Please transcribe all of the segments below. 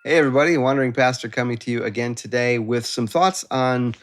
Hey, everybody, Wandering Pastor coming to you again today with some thoughts on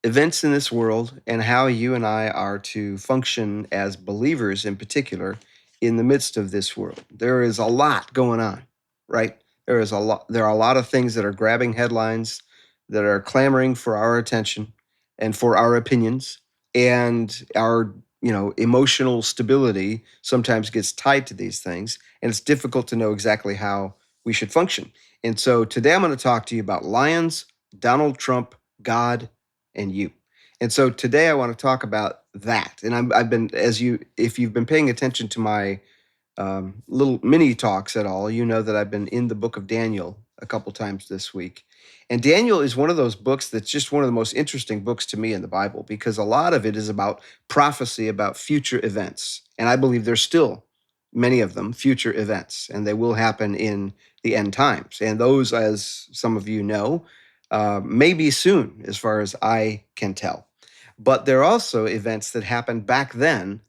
events in this world and how you and I are to function as believers in particular in the midst of this world. There is a lot going on, right? There are a lot of things that are grabbing headlines, that are clamoring for our attention and for our opinions, and our emotional stability sometimes gets tied to these things, and it's difficult to know exactly how we should function. And so today I'm going to talk to you about lions, Donald Trump, God, and you. And so today I want to talk about that. And I've been, if you've been paying attention to my little mini talks at all, you know that I've been in the book of Daniel a couple times this week. And Daniel is one of those books that's just one of the most interesting books to me in the Bible because a lot of it is about prophecy about future events. And I believe there's still many of them future events, and they will happen in the end times. And those, as some of you know, may be soon, as far as I can tell. But there are also events that happened back then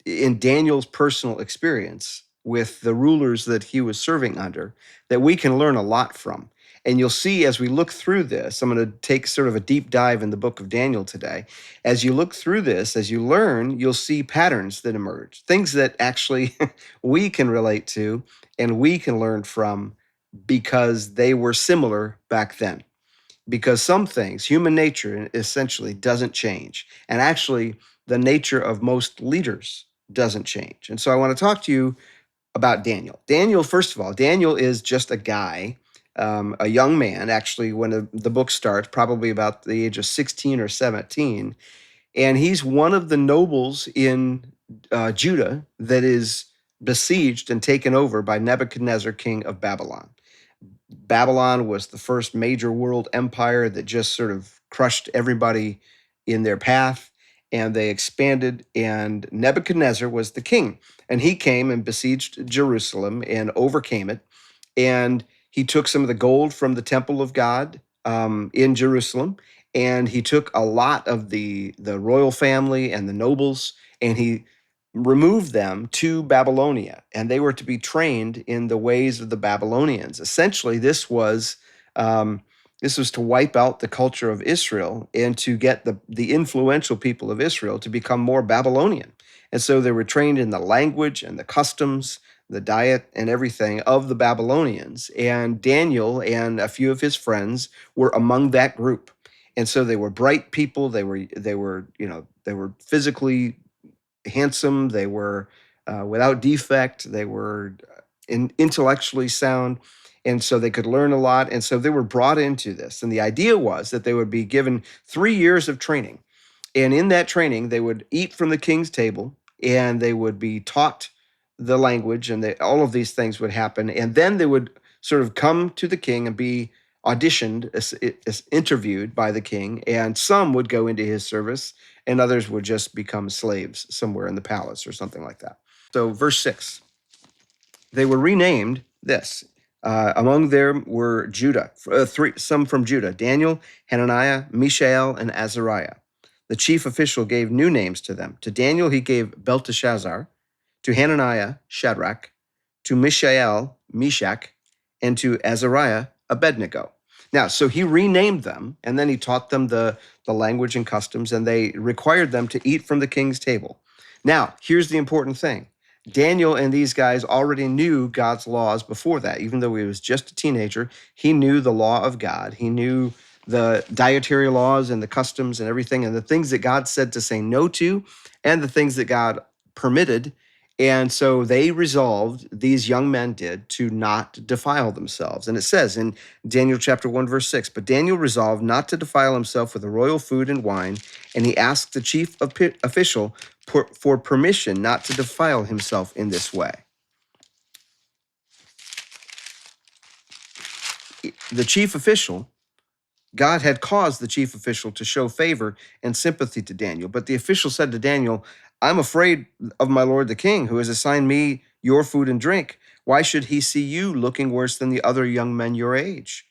in Daniel's personal experience with the rulers that he was serving under that we can learn a lot from. And you'll see as we look through this, I'm going to take sort of a deep dive in the book of Daniel today. As you look through this, as you learn, you'll see patterns that emerge, things that actually we can relate to and we can learn from because they were similar back then. Because some things, human nature essentially doesn't change. And actually, the nature of most leaders doesn't change. And so I want to talk to you about Daniel. Daniel, first of all, Daniel is just a guy, a young man, actually, when the book starts, probably about the age of 16 or 17. And he's one of the nobles in Judah that is besieged and taken over by Nebuchadnezzar, king of Babylon. Babylon was the first major world empire that just sort of crushed everybody in their path, and they expanded, and Nebuchadnezzar was the king. And he came and besieged Jerusalem and overcame it. And he took some of the gold from the temple of God in Jerusalem, and he took a lot of the royal family and the nobles, and he removed them to Babylonia, and they were to be trained in the ways of the Babylonians. Essentially, this was to wipe out the culture of Israel and to get the influential people of Israel to become more Babylonian. And so they were trained in the language and the customs, the diet, and everything of the Babylonians. And Daniel and a few of his friends were among that group. And so they were bright people. They were physically handsome. They were without defect. They were intellectually sound. And so they could learn a lot. And so they were brought into this. And the idea was that they would be given 3 years of training. And in that training, they would eat from the king's table and they would be taught the language, and all of these things would happen. And then they would sort of come to the king and be auditioned, as interviewed by the king. And some would go into his service and others would just become slaves somewhere in the palace or something like that. So, verse 6, they were renamed this. Among them were some from Judah: Daniel, Hananiah, Mishael, and Azariah. The chief official gave new names to them. To Daniel, he gave Belteshazzar, to Hananiah, Shadrach, to Mishael, Meshach, and to Azariah, Abednego. Now, so he renamed them, and then he taught them the language and customs, and they required them to eat from the king's table. Now, here's the important thing. Daniel and these guys already knew God's laws before that. Even though he was just a teenager, he knew the law of God. He knew the dietary laws and the customs and everything, and the things that God said to say no to, and the things that God permitted. And so they resolved, these young men did, to not defile themselves. And it says in Daniel chapter 1, verse 6, but Daniel resolved not to defile himself with the royal food and wine, and he asked the chief official for permission not to defile himself in this way. The chief official, God had caused the chief official to show favor and sympathy to Daniel. But the official said to Daniel, I'm afraid of my lord the king, who has assigned me your food and drink. Why should he see you looking worse than the other young men your age?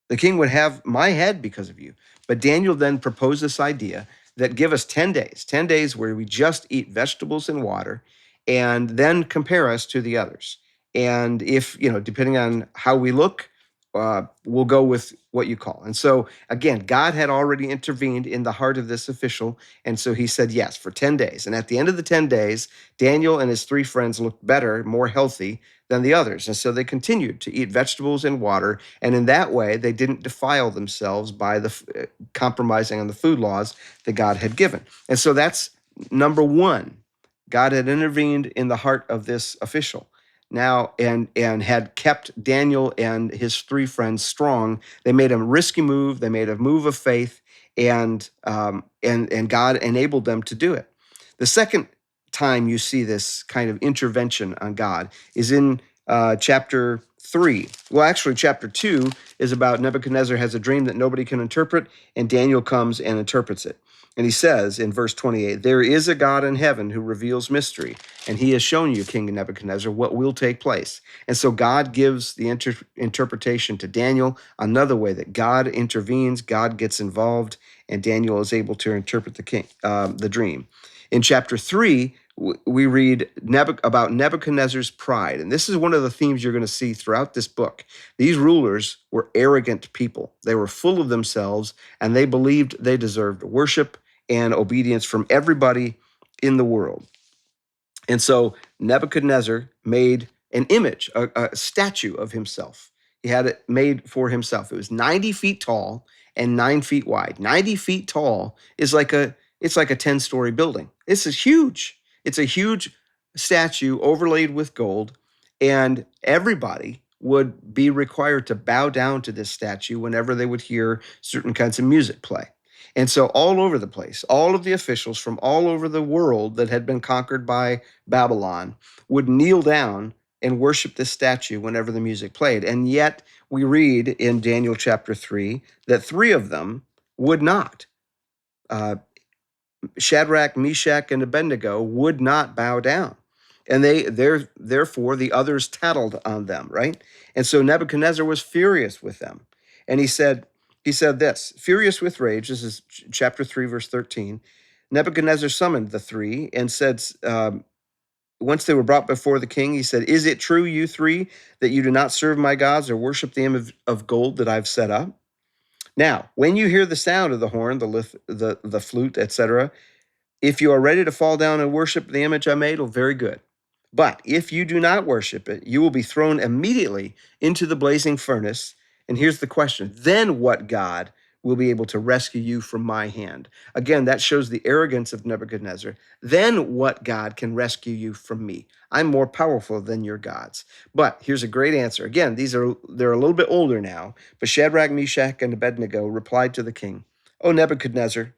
The king would have my head because of you. But Daniel then proposed this idea that give us 10 days where we just eat vegetables and water, and then compare us to the others. And if, depending on how we look, we'll go with what you call. And so, again, God had already intervened in the heart of this official. And so he said yes for 10 days. And at the end of the 10 days, Daniel and his three friends looked better, more healthy than the others. And so they continued to eat vegetables and water. And in that way, they didn't defile themselves by compromising on the food laws that God had given. And so that's number one. God had intervened in the heart of this official now and had kept Daniel and his three friends strong. They made a risky move. They made a move of faith, and God enabled them to do it. The second time you see this kind of intervention on God is in chapter 3. Well, actually, chapter 2 is about Nebuchadnezzar has a dream that nobody can interpret, and Daniel comes and interprets it. And he says in verse 28, there is a God in heaven who reveals mystery, and he has shown you, King Nebuchadnezzar, what will take place. And so God gives the interpretation to Daniel, another way that God intervenes, God gets involved, and Daniel is able to interpret the dream. In chapter 3, we read about Nebuchadnezzar's pride. And this is one of the themes you're going to see throughout this book. These rulers were arrogant people. They were full of themselves, and they believed they deserved worship and obedience from everybody in the world. And so Nebuchadnezzar made an image, a statue of himself. He had it made for himself. It was 90 feet tall and 9 feet wide. 90 feet tall is like a 10-story building. This is huge. It's a huge statue overlaid with gold, and everybody would be required to bow down to this statue whenever they would hear certain kinds of music play. And so all over the place, all of the officials from all over the world that had been conquered by Babylon would kneel down and worship this statue whenever the music played. And yet we read in Daniel chapter 3 that 3 of them would not. Shadrach, Meshach, and Abednego would not bow down. And therefore the others tattled on them, right? And so Nebuchadnezzar was furious with them. And he said this, furious with rage, this is chapter 3, verse 13. Nebuchadnezzar summoned the 3 and said, once they were brought before the king, he said, is it true, you 3, that you do not serve my gods or worship the image of gold that I've set up? Now, when you hear the sound of the horn, the flute, etc., if you are ready to fall down and worship the image I made, well, very good. But if you do not worship it, you will be thrown immediately into the blazing furnace. And here's the question, then what God will be able to rescue you from my hand? Again, that shows the arrogance of Nebuchadnezzar. Then what God can rescue you from me? I'm more powerful than your gods. But here's a great answer. Again, they're a little bit older now, but Shadrach, Meshach, and Abednego replied to the king, "O Nebuchadnezzar,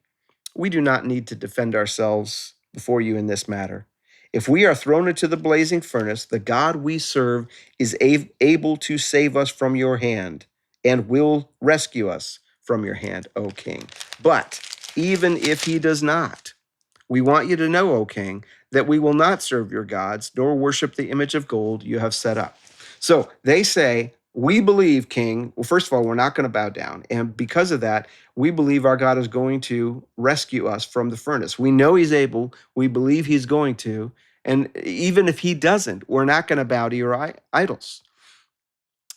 we do not need to defend ourselves before you in this matter. If we are thrown into the blazing furnace, the God we serve is able to save us from your hand and will rescue us from your hand, O king. But even if he does not, we want you to know, O king, that we will not serve your gods nor worship the image of gold you have set up." So they say, we believe, king, well, first of all, we're not going to bow down. And because of that, we believe our God is going to rescue us from the furnace. We know he's able. We believe he's going to. And even if he doesn't, we're not going to bow to your idols.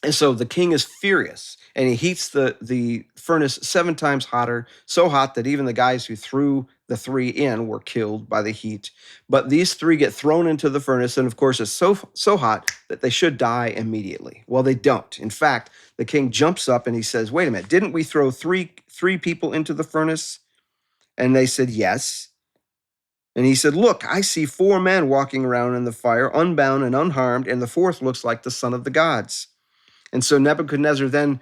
And so the king is furious, and he heats the furnace 7 times hotter, so hot that even the guys who threw the 3 in were killed by the heat. But these 3 get thrown into the furnace, and of course it's so hot that they should die immediately. Well, they don't. In fact, the king jumps up and he says, wait a minute, didn't we throw three people into the furnace? And they said, yes. And he said, look, I see 4 men walking around in the fire, unbound and unharmed, and the 4th looks like the son of the gods. And so Nebuchadnezzar then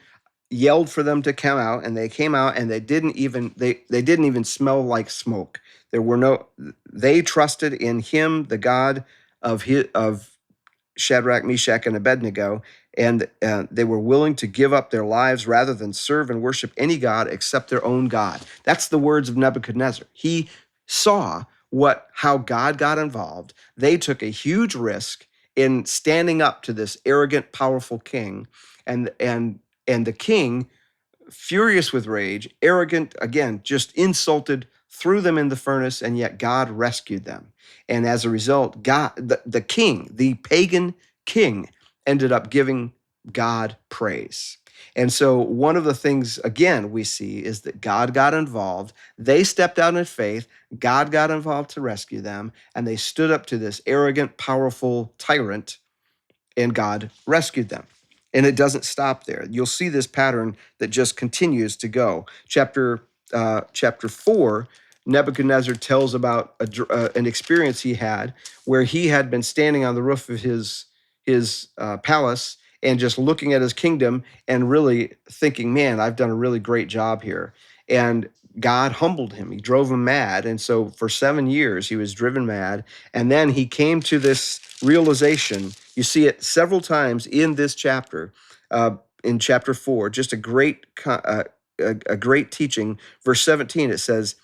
yelled for them to come out, and they came out, and they didn't even smell like smoke. They trusted in him, the God of Shadrach, Meshach, and Abednego, and they were willing to give up their lives rather than serve and worship any god except their own God. That's the words of Nebuchadnezzar. He saw how God got involved. They took a huge risk in standing up to this arrogant, powerful king, and the king, furious with rage, arrogant, again, just insulted, threw them in the furnace, and yet God rescued them. And as a result, the king, the pagan king, ended up giving God praise. And so one of the things, again, we see is that God got involved. They stepped out in faith. God got involved to rescue them, and they stood up to this arrogant, powerful tyrant, and God rescued them. And it doesn't stop there. You'll see this pattern that just continues to go. Chapter 4, Nebuchadnezzar tells about an experience he had where he had been standing on the roof of his palace and just looking at his kingdom and really thinking, man, I've done a really great job here. And God humbled him. He drove him mad. And so for 7 years, he was driven mad. And then he came to this realization. You see it several times in this chapter, in chapter 4, just a great teaching. Verse 17, it says,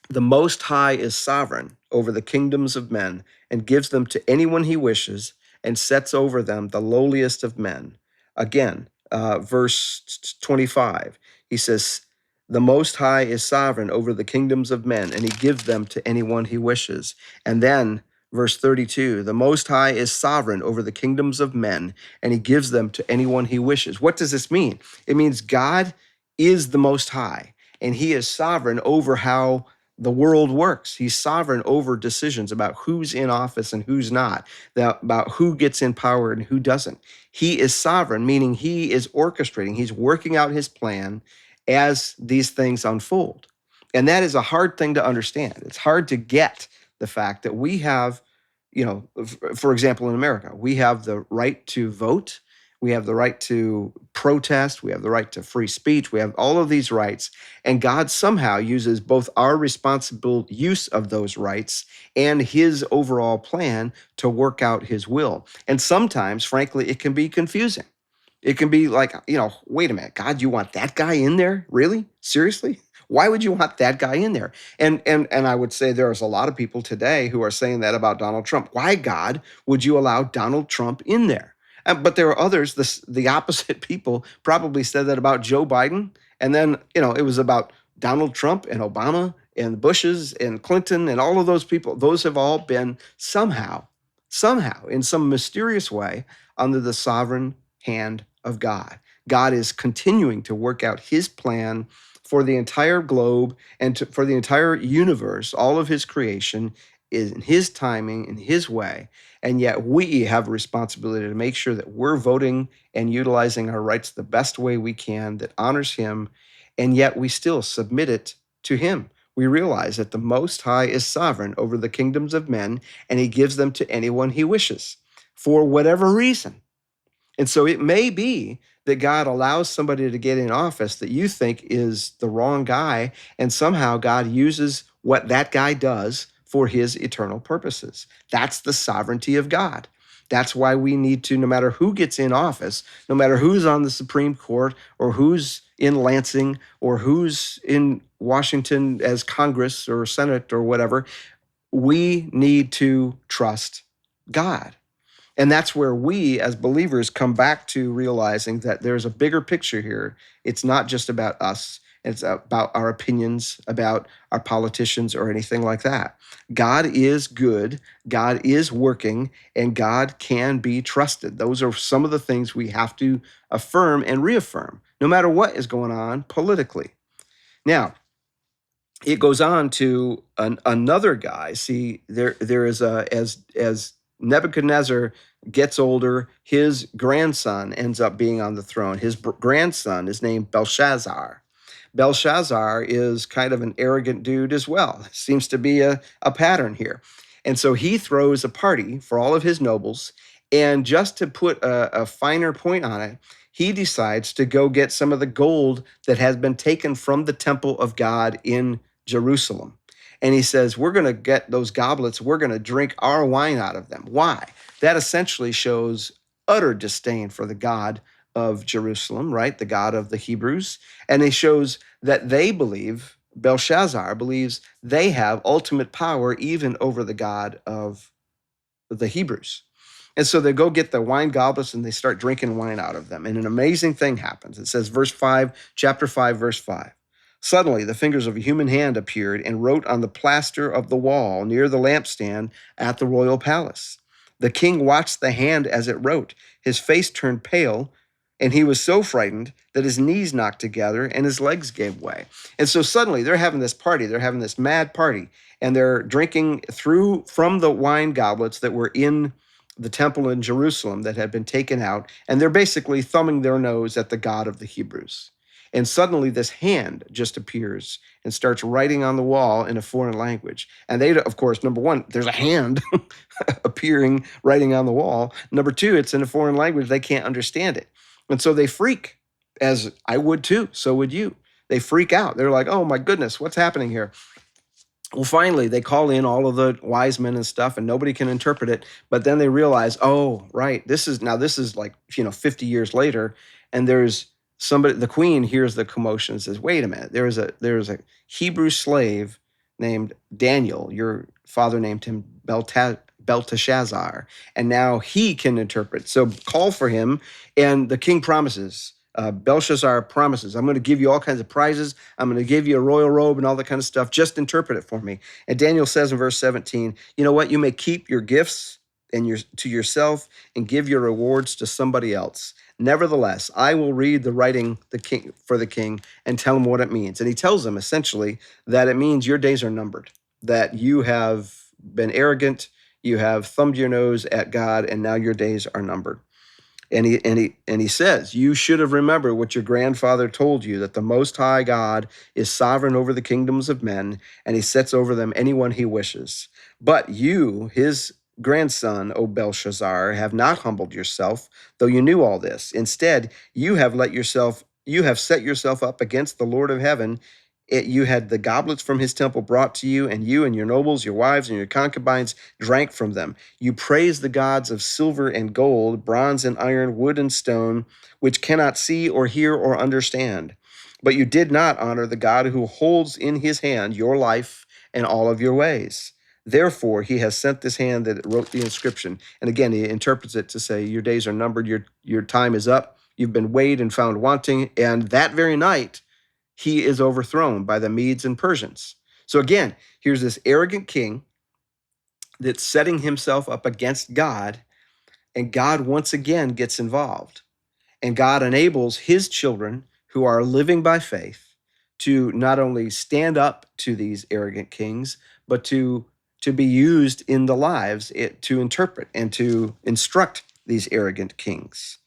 "The Most High is sovereign over the kingdoms of men and gives them to anyone he wishes and sets over them the lowliest of men." Again, verse 25, he says, "The Most High is sovereign over the kingdoms of men and he gives them to anyone he wishes." And then verse 32, "The Most High is sovereign over the kingdoms of men and he gives them to anyone he wishes." What does this mean? It means God is the Most High and he is sovereign over how the world works. He's sovereign over decisions about who's in office and who's not, about who gets in power and who doesn't. He is sovereign, meaning he is orchestrating, he's working out his plan as these things unfold. And that is a hard thing to understand. It's hard to get the fact that we have, for example, in America, we have the right to vote. We have the right to protest. We have the right to free speech. We have all of these rights. And God somehow uses both our responsible use of those rights and his overall plan to work out his will. And sometimes, frankly, it can be confusing. It can be like, wait a minute, God, you want that guy in there? Really? Seriously? Why would you want that guy in there? And I would say there's a lot of people today who are saying that about Donald Trump. Why, God, would you allow Donald Trump in there? But there are others, the opposite people probably said that about Joe Biden. And then, it was about Donald Trump and Obama and Bushes and Clinton and all of those people. Those have all been somehow, in some mysterious way, under the sovereign hand of God. God is continuing to work out his plan for the entire globe and for the entire universe. All of his creation is in his timing, in his way. And yet we have a responsibility to make sure that we're voting and utilizing our rights the best way we can that honors him. And yet we still submit it to him. We realize that the Most High is sovereign over the kingdoms of men, and he gives them to anyone he wishes for whatever reason. And so it may be that God allows somebody to get in office that you think is the wrong guy, and somehow God uses what that guy does for his eternal purposes. That's the sovereignty of God. That's why we need to, no matter who gets in office, no matter who's on the Supreme Court or who's in Lansing or who's in Washington as Congress or Senate or whatever, we need to trust God. And that's where we as believers come back to realizing that there's a bigger picture here. It's not just about us. It's about our opinions, about our politicians or anything like that. God is good. God is working, and God can be trusted. Those are some of the things we have to affirm and reaffirm, no matter what is going on politically. Now, it goes on to another guy. See, there is as Nebuchadnezzar gets older, his grandson ends up being on the throne. His grandson is named Belshazzar. Belshazzar is kind of an arrogant dude as well. Seems to be a pattern here. And so he throws a party for all of his nobles. And just to put a finer point on it, he decides to go get some of the gold that has been taken from the temple of God in Jerusalem. And he says, we're going to get those goblets. We're going to drink our wine out of them. Why? That essentially shows utter disdain for the God of Jerusalem, right? The God of the Hebrews. And it shows that they believe, Belshazzar believes, they have ultimate power even over the God of the Hebrews. And so they go get the wine goblets and they start drinking wine out of them. And an amazing thing happens. It says, chapter 5, verse 5. Suddenly, the fingers of a human hand appeared and wrote on the plaster of the wall near the lampstand at the royal palace. The king watched the hand as it wrote. His face turned pale, And he was so frightened that his knees knocked together and his legs gave way. And so suddenly they're having this party. They're having this mad party. And they're drinking through from the wine goblets that were in the temple in Jerusalem that had been taken out. And they're basically thumbing their nose at the God of the Hebrews. And suddenly this hand just appears and starts writing on the wall in a foreign language. And they, of course, number one, there's a hand appearing, writing on the wall. Number two, it's in a foreign language. They can't understand it. And so they freak, as I would too. So would you. They freak out. They're like, oh my goodness, what's happening here? Well, finally, they call in all of the wise men and stuff, and nobody can interpret it. But then they realize, oh, right, this is like, 50 years later, and there's somebody, the queen hears the commotion and says, wait a minute, there is a Hebrew slave named Daniel. Your father named him Belteshazzar, and now he can interpret. So call for him, and the king promises. Belshazzar promises, I'm going to give you all kinds of prizes. I'm going to give you a royal robe and all that kind of stuff. Just interpret it for me. And Daniel says in verse 17, you know what? You may keep your gifts to yourself and give your rewards to somebody else. Nevertheless, I will read the writing for the king and tell him what it means. And he tells him essentially that it means your days are numbered, that you have been arrogant, you have thumbed your nose at God, and now your days are numbered. And he says, you should have remembered what your grandfather told you, that the Most High God is sovereign over the kingdoms of men, and he sets over them anyone he wishes. But you, his grandson, O Belshazzar, have not humbled yourself, though you knew all this. Instead, you have set yourself up against the Lord of heaven. You had the goblets from his temple brought to you, and you and your nobles, your wives, and your concubines drank from them. You praised the gods of silver and gold, bronze and iron, wood and stone, which cannot see or hear or understand. But you did not honor the God who holds in his hand your life and all of your ways. Therefore, he has sent this hand that wrote the inscription. And again, he interprets it to say, your days are numbered, your time is up, you've been weighed and found wanting. And that very night, he is overthrown by the Medes and Persians. So again, here's this arrogant king that's setting himself up against God, and God once again gets involved. And God enables his children who are living by faith to not only stand up to these arrogant kings, but to be used in the lives to interpret and to instruct these arrogant kings.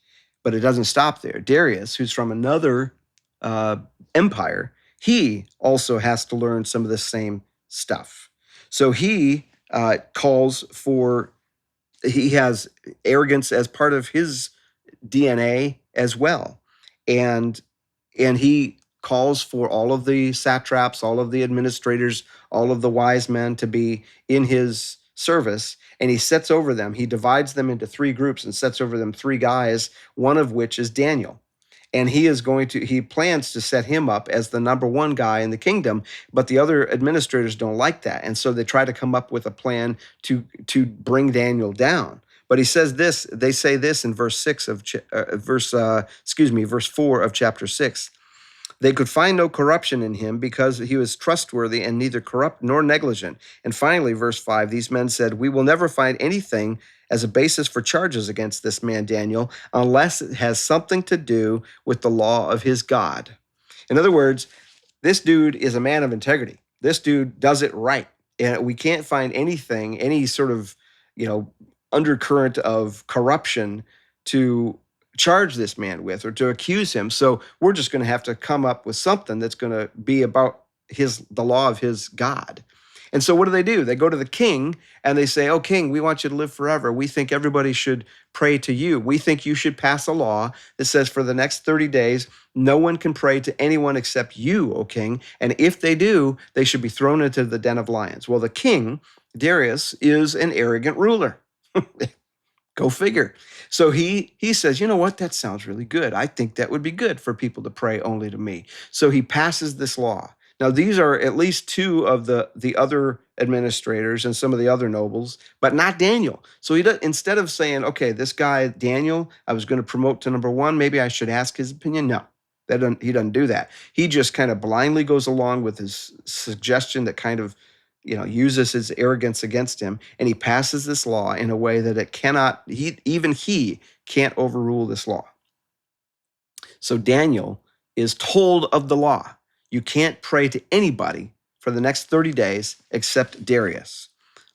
But it doesn't stop there. Darius, who's from another empire, he also has to learn some of the same stuff. So he he has arrogance as part of his DNA as well. And he calls for all of the satraps, all of the administrators, all of the wise men to be in his service, and he sets over them. He divides them into three groups and sets over them three guys, one of which is Daniel. And he plans to set him up as the number one guy in the kingdom, but the other administrators don't like that. And so they try to come up with a plan to bring Daniel down. But he says this, they say this in verse 4 of chapter 6. They could find no corruption in him because he was trustworthy and neither corrupt nor negligent. And finally, verse 5, these men said, we will never find anything as a basis for charges against this man Daniel unless it has something to do with the law of his God. In other words, this dude is a man of integrity. This dude does it right. And we can't find anything, any sort of, undercurrent of corruption to charge this man with or to accuse him. So we're just going to have to come up with something that's going to be about the law of his God. And so what do? They go to the king and they say, oh, king, we want you to live forever. We think everybody should pray to you. We think you should pass a law that says for the next 30 days, no one can pray to anyone except you, O king. And if they do, they should be thrown into the den of lions. Well, the king, Darius, is an arrogant ruler. Go figure. So he says, you know what? That sounds really good. I think that would be good for people to pray only to me. So he passes this law. Now, these are at least two of the other administrators and some of the other nobles, but not Daniel. So instead of saying, okay, this guy, Daniel, I was going to promote to number one, maybe I should ask his opinion. No, he doesn't do that. He just kind of blindly goes along with his suggestion that kind of uses his arrogance against him, and he passes this law in a way that he can't overrule this law. So Daniel is told of the law. You can't pray to anybody for the next 30 days except Darius.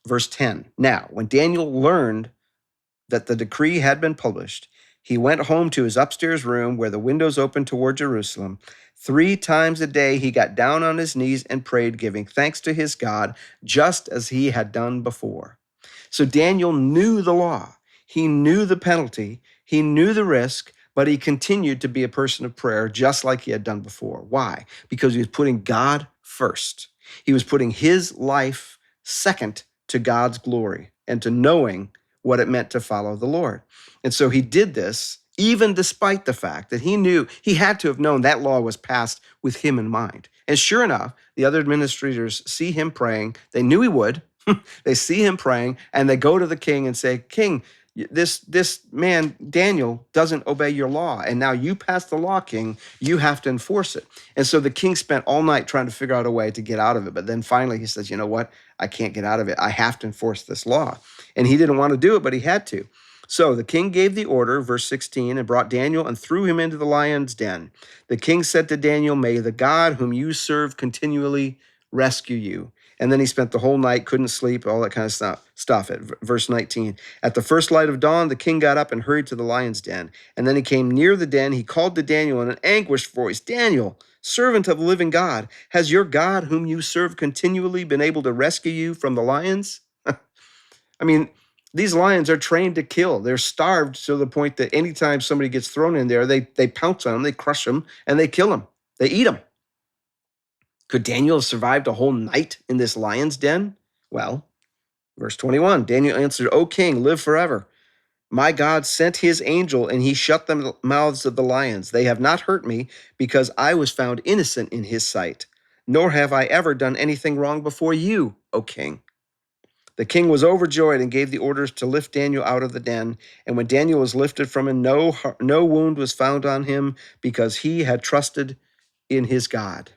Verse 10. Now, when Daniel learned that the decree had been published, he went home to his upstairs room where the windows opened toward Jerusalem. 3 times a day he got down on his knees and prayed, giving thanks to his God, just as he had done before. So Daniel knew the law. He knew the penalty. He knew the risk, but he continued to be a person of prayer just like he had done before. Why? Because he was putting God first. He was putting his life second to God's glory and to knowing what it meant to follow the Lord. And so he did this even despite the fact that he knew he had to have known that law was passed with him in mind. And sure enough, the other administrators see him praying. They knew he would. They see him praying and they go to the king and say, King, this man, Daniel, doesn't obey your law. And now you passed the law, king. You have to enforce it. And so the king spent all night trying to figure out a way to get out of it. But then finally he says, you know what? I can't get out of it. I have to enforce this law. And he didn't want to do it, but he had to. So the king gave the order, verse 16, and brought Daniel and threw him into the lion's den. The king said to Daniel, may the God whom you serve continually rescue you. And then he spent the whole night, couldn't sleep, all that kind of stuff. At verse 19. At the first light of dawn, the king got up and hurried to the lion's den. And then he came near the den. He called to Daniel in an anguished voice, Daniel, servant of the living God, has your God whom you serve continually been able to rescue you from the lions? I mean, these lions are trained to kill. They're starved to the point that anytime somebody gets thrown in there, they pounce on them, they crush them, and they kill them. They eat them. Could Daniel have survived a whole night in this lion's den? Well, verse 21, Daniel answered, O king, live forever. My God sent his angel, and he shut the mouths of the lions. They have not hurt me, because I was found innocent in his sight, nor have I ever done anything wrong before you, O king. The king was overjoyed and gave the orders to lift Daniel out of the den. And when Daniel was lifted from him, no wound was found on him, because he had trusted in his God.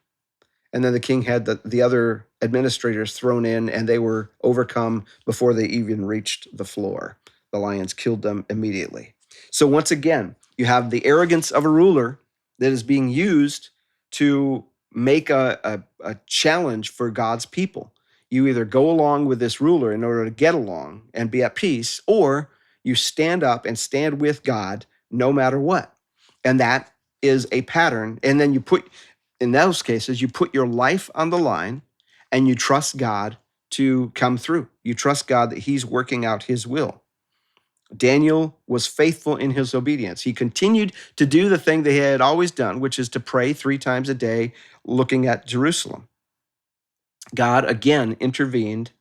And then the king had the other administrators thrown in, and they were overcome before they even reached the floor. The lions killed them immediately. So once again, you have the arrogance of a ruler that is being used to make a challenge for God's people. You either go along with this ruler in order to get along and be at peace, or you stand up and stand with God no matter what. And that is a pattern. And then in those cases, you put your life on the line and you trust God to come through. You trust God that he's working out his will. Daniel was faithful in his obedience. He continued to do the thing that he had always done, which is to pray 3 times a day, looking at Jerusalem. God again intervened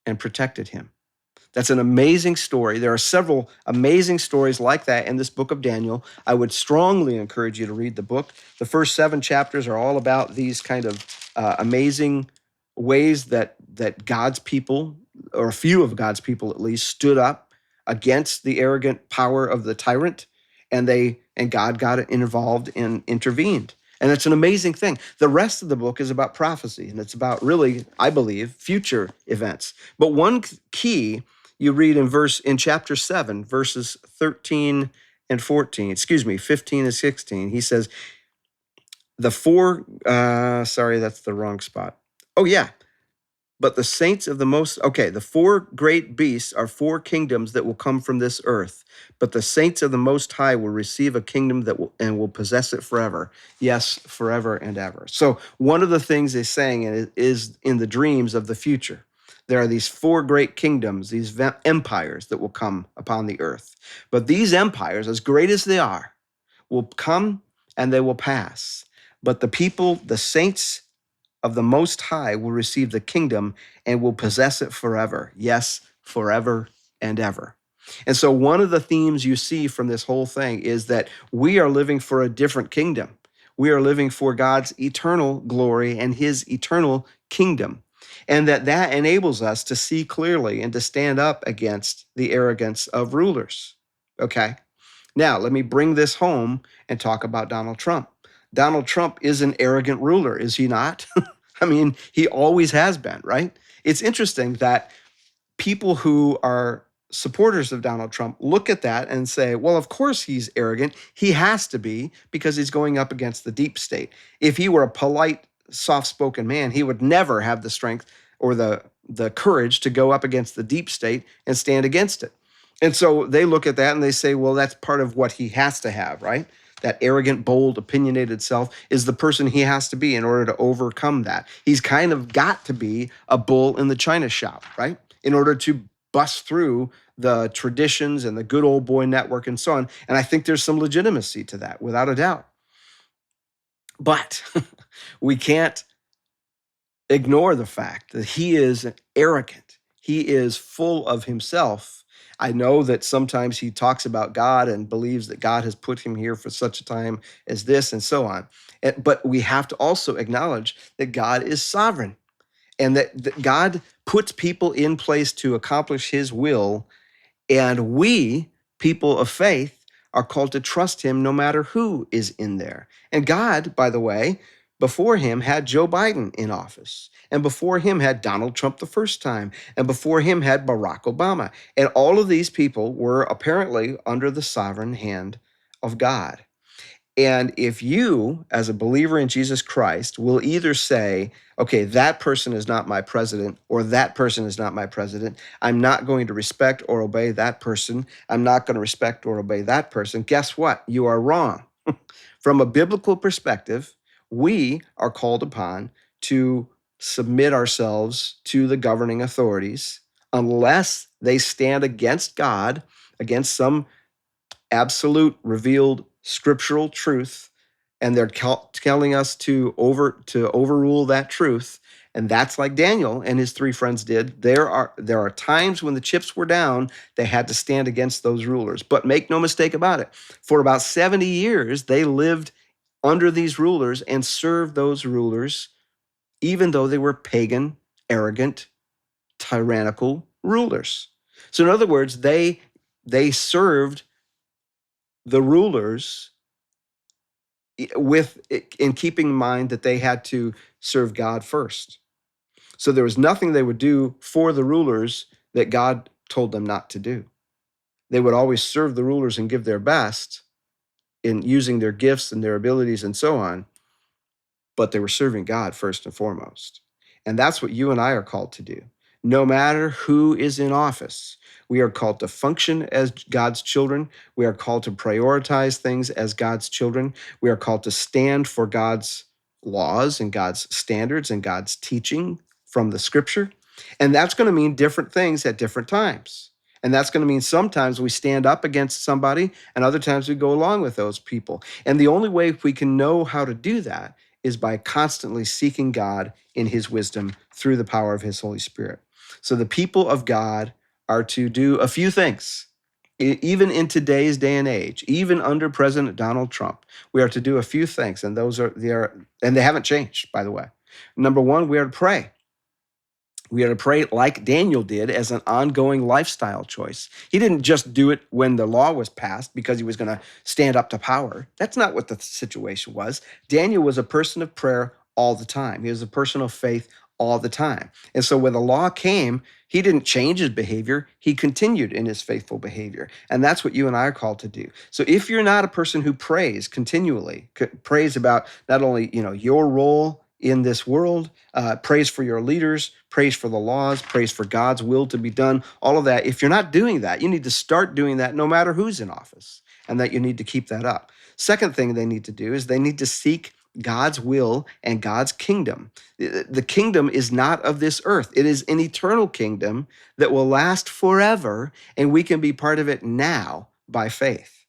and protected him. That's an amazing story. There are several amazing stories like that in this book of Daniel. I would strongly encourage you to read the book. The first 7 chapters are all about these kind of amazing ways that God's people, or a few of God's people at least, stood up against the arrogant power of the tyrant, and God got involved and intervened. And it's an amazing thing. The rest of the book is about prophecy, and it's about really, I believe, future events. But one key you read in chapter 7, verses 13 and 14, 15 and 16, he says, that's the wrong spot. Oh, yeah. But the saints of the 4 great beasts are 4 kingdoms that will come from this earth. But the saints of the Most High will receive a kingdom that will possess it forever. Yes, forever and ever. So one of the things he's saying is in the dreams of the future. There are these 4 great kingdoms, these empires that will come upon the earth. But these empires, as great as they are, will come and they will pass. But the people, the saints of the Most High, will receive the kingdom and will possess it forever. Yes, forever and ever. And so one of the themes you see from this whole thing is that we are living for a different kingdom. We are living for God's eternal glory and his eternal kingdom. And that enables us to see clearly and to stand up against the arrogance of rulers. Okay? Now, let me bring this home and talk about Donald Trump. Donald Trump is an arrogant ruler, is he not? I mean, he always has been, right? It's interesting that people who are supporters of Donald Trump look at that and say, well, of course he's arrogant. He has to be because he's going up against the deep state. If he were a polite, soft-spoken man, he would never have the strength or the courage to go up against the deep state and stand against it. And so they look at that and they say, well, that's part of what he has to have, right? That arrogant, bold, opinionated self is the person he has to be in order to overcome that. He's kind of got to be a bull in the china shop, right? In order to bust through the traditions and the good old boy network and so on. And I think there's some legitimacy to that, without a doubt. But we can't ignore the fact that he is arrogant. He is full of himself. I know that sometimes he talks about God and believes that God has put him here for such a time as this and so on. But we have to also acknowledge that God is sovereign and that God puts people in place to accomplish his will. And we, people of faith, are called to trust him no matter who is in there. And God, by the way, before him had Joe Biden in office. And before him had Donald Trump the first time. And before him had Barack Obama. And all of these people were apparently under the sovereign hand of God. And if you, as a believer in Jesus Christ, will either say, okay, that person is not my president, or that person is not my president, I'm not going to respect or obey that person, I'm not going to respect or obey that person, guess what? You are wrong. From a biblical perspective, we are called upon to submit ourselves to the governing authorities unless they stand against God, against some absolute revealed scriptural truth, and they're telling us to overrule that truth. And that's like Daniel and his three friends did. There are times when the chips were down, they had to stand against those rulers. But make no mistake about it, for about 70 years, they lived under these rulers and served those rulers, even though they were pagan, arrogant, tyrannical rulers. So in other words, they served the rulers with in keeping in mind that they had to serve God first. So there was nothing they would do for the rulers that God told them not to do. They would always serve the rulers and give their best in using their gifts and their abilities and so on, but they were serving God first and foremost. And that's what you and I are called to do. No matter who is in office, we are called to function as God's children. We are called to prioritize things as God's children. We are called to stand for God's laws and God's standards and God's teaching from the scripture. And that's going to mean different things at different times. And that's going to mean sometimes we stand up against somebody and other times we go along with those people. And the only way we can know how to do that is by constantly seeking God in his wisdom through the power of his Holy Spirit. So the people of God are to do a few things. Even in today's day and age, even under President Donald Trump, we are to do a few things, and they haven't changed, by the way. Number one, we are to pray. We are to pray like Daniel did as an ongoing lifestyle choice. He didn't just do it when the law was passed because he was going to stand up to power. That's not what the situation was. Daniel was a person of prayer all the time. He was a person of faith all the time. And so when the law came, he didn't change his behavior. He continued in his faithful behavior. And that's what you and I are called to do. So if you're not a person who prays continually, prays about not only, your role in this world, prays for your leaders, prays for the laws, prays for God's will to be done, all of that. If you're not doing that, you need to start doing that no matter who's in office, and that you need to keep that up. Second thing they need to do is they need to seek God's will and God's kingdom. The kingdom is not of this earth. It is an eternal kingdom that will last forever, and we can be part of it now by faith.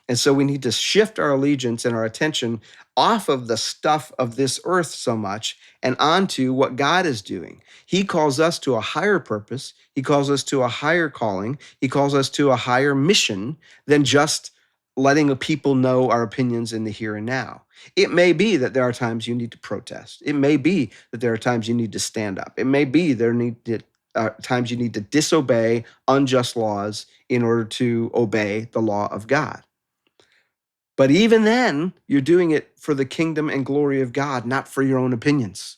And so we need to shift our allegiance and our attention off of the stuff of this earth so much and onto what God is doing. He calls us to a higher purpose. He calls us to a higher calling. He calls us to a higher mission than just letting people know our opinions in the here and now. It may be that there are times you need to protest. It may be that there are times you need to stand up. It may be times you need to disobey unjust laws in order to obey the law of God. But even then, you're doing it for the kingdom and glory of God, not for your own opinions,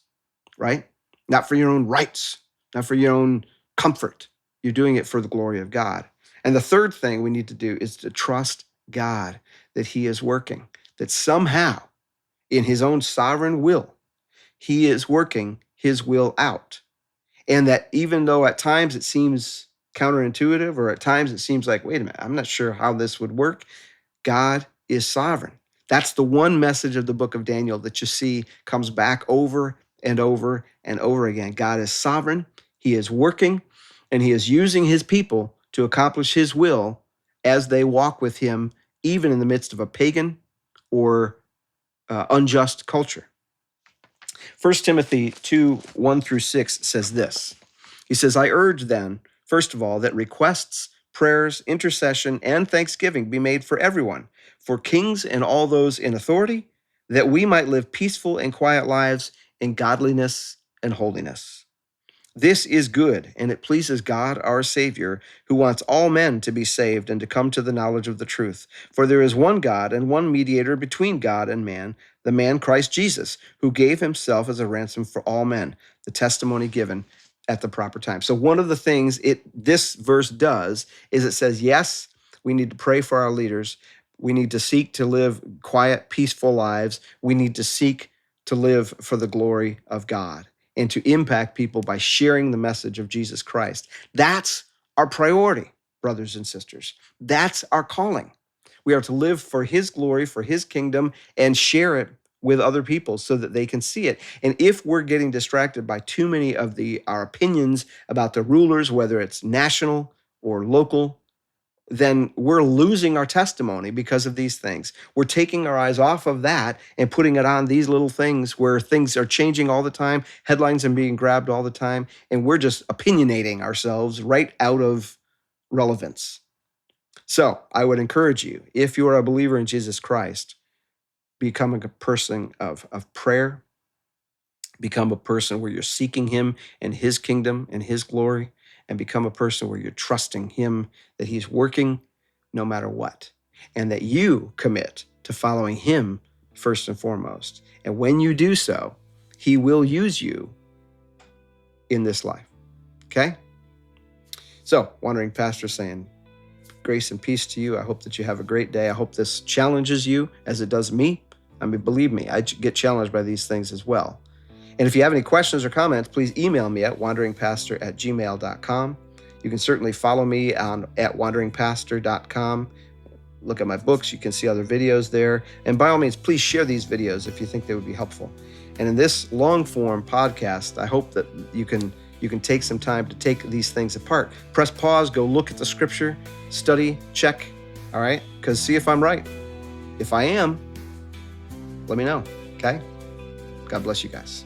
right? Not for your own rights, not for your own comfort. You're doing it for the glory of God. And the third thing we need to do is to trust God that he is working, that somehow in his own sovereign will, he is working his will out. And that even though at times it seems counterintuitive, or at times it seems like, wait a minute, I'm not sure how this would work, God is sovereign. That's the one message of the book of Daniel that you see comes back over and over and over again. God is sovereign. He is working, and he is using his people to accomplish his will as they walk with him, even in the midst of a pagan or unjust culture. 1 Timothy 2, 1 through 6 says this. He says, I urge then, first of all, that requests, prayers, intercession, and thanksgiving be made for everyone, for kings and all those in authority, that we might live peaceful and quiet lives in godliness and holiness. This is good, and it pleases God, our Savior, who wants all men to be saved and to come to the knowledge of the truth. For there is one God and one mediator between God and man, the man Christ Jesus, who gave himself as a ransom for all men, the testimony given at the proper time. So one of the things this verse does is it says, yes, we need to pray for our leaders. We need to seek to live quiet, peaceful lives. We need to seek to live for the glory of God and to impact people by sharing the message of Jesus Christ. That's our priority, brothers and sisters. That's our calling. We are to live for his glory, for his kingdom, and share it with other people so that they can see it. And if we're getting distracted by too many of our opinions about the rulers, whether it's national or local, then we're losing our testimony because of these things. We're taking our eyes off of that and putting it on these little things where things are changing all the time, headlines are being grabbed all the time, and we're just opinionating ourselves right out of relevance. So I would encourage you, if you are a believer in Jesus Christ, becoming a person of prayer, become a person where you're seeking him and his kingdom and his glory, and become a person where you're trusting him that he's working no matter what, and that you commit to following him first and foremost. And when you do so, he will use you in this life. Okay? So, Wandering Pastor saying, grace and peace to you. I hope that you have a great day. I hope this challenges you as it does me. I mean, believe me, I get challenged by these things as well. And if you have any questions or comments, please email me at wanderingpastor@gmail.com. You can certainly follow me at wanderingpastor.com. Look at my books. You can see other videos there. And by all means, please share these videos if you think they would be helpful. And in this long-form podcast, I hope that you can take some time to take these things apart. Press pause, go look at the scripture, study, check, all right? Because see if I'm right. If I am, let me know, okay? God bless you guys.